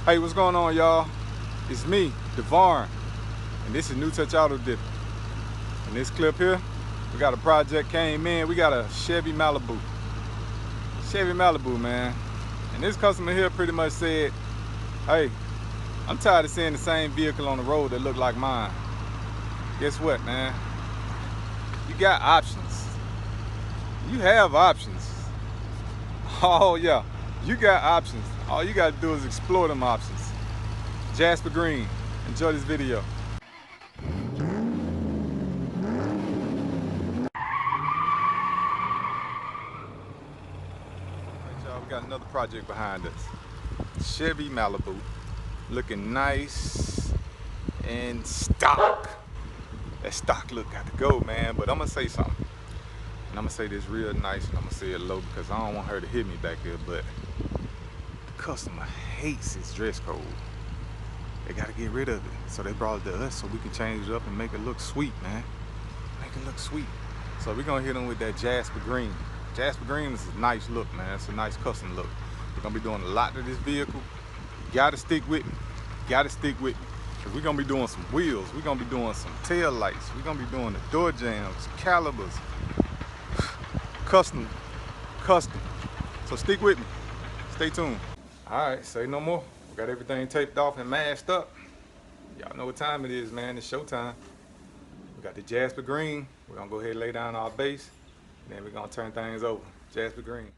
Hey, what's going on, y'all? It's me, Devaren, and this is New Touch Auto Dip. In this clip here, we got a project came in. We got a Chevy Malibu. Chevy Malibu, man. And this customer here pretty much said, hey, I'm tired of seeing the same vehicle on the road that look like mine. Guess what, man? You got options. You have options. Oh yeah, you got options. All you gotta do is explore them options. Jasper Green, enjoy this video. Alright, y'all, we got another project behind us. Chevy Malibu, looking nice and stock. That stock look got to go, man. But I'm gonna say something, and I'm gonna say this real nice, and I'm gonna say it low because I don't want her to hit me back here. But the customer hates his dress code. They gotta get rid of it, so they brought it to us so we can change it up and make it look sweet, man. Make it look sweet. So we're gonna hit them with that Jasper Green. Jasper Green is a nice look, man. It's a nice custom look. We're gonna be doing a lot to this vehicle. You gotta stick with me. You gotta stick with me. Cause we're gonna be doing some wheels. We're gonna be doing some tail lights. We're gonna be doing the door jams, calipers, custom. So stick with me. Stay tuned. All right, say no more. We got everything taped off and masked up. Y'all know what time it is, man. It's showtime. We got the Jasper Green. We're gonna go ahead and lay down our base, and then we're gonna turn things over. Jasper Green.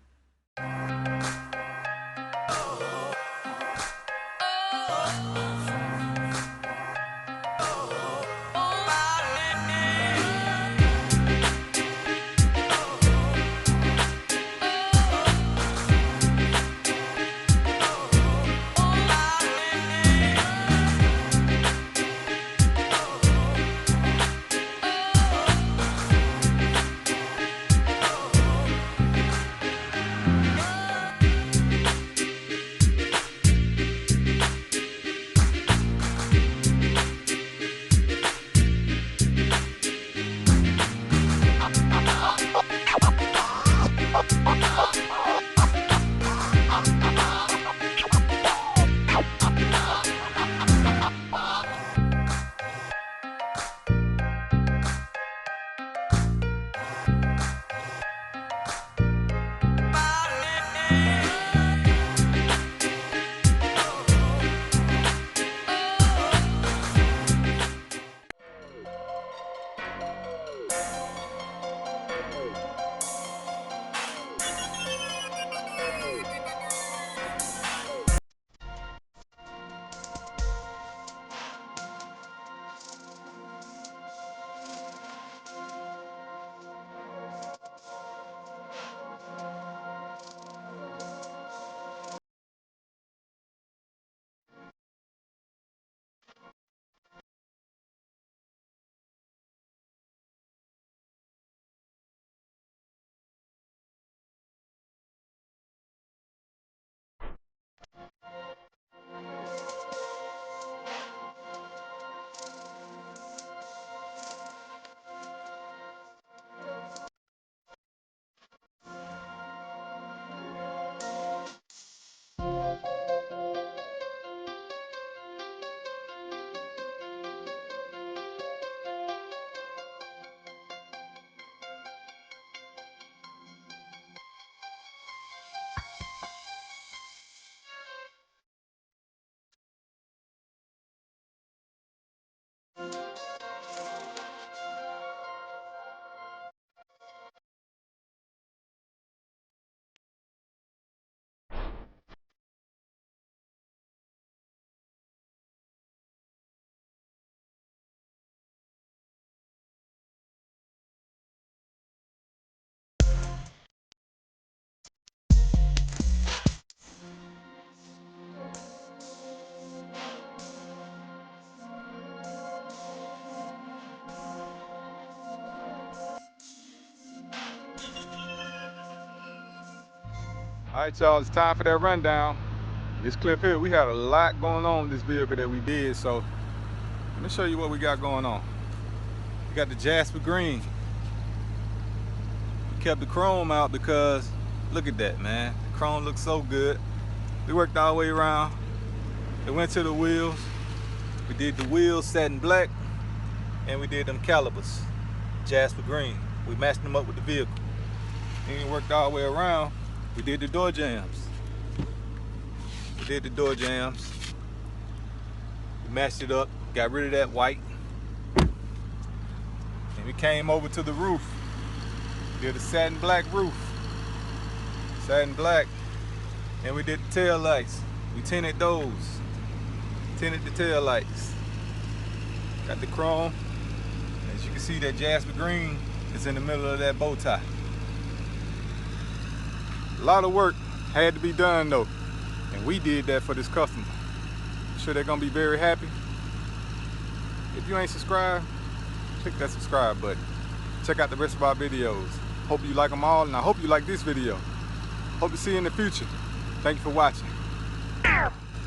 All right, y'all, it's time for that rundown. This clip here, we had a lot going on with this vehicle that we did, so let me show you what we got going on. We got the Jasper Green. We kept the chrome out because look at that, man. The chrome looks so good. We worked all the way around. It went to the wheels. We did the wheels satin black, and we did them calipers, Jasper Green. We matched them up with the vehicle. Then we worked all the way around. We did the door jambs. We did the door jambs. We matched it up, got rid of that white. And we came over to the roof. Did a satin black roof. Satin black. And we did the tail lights. We tinted those. Tinted the tail lights. Got the chrome. As you can see, that Jasper Green is in the middle of that bow tie. A lot of work had to be done though. And we did that for this customer. I'm sure they're gonna be very happy. If you ain't subscribed, click that subscribe button. Check out the rest of our videos. Hope you like them all, and I hope you like this video. Hope to see you in the future. Thank you for watching.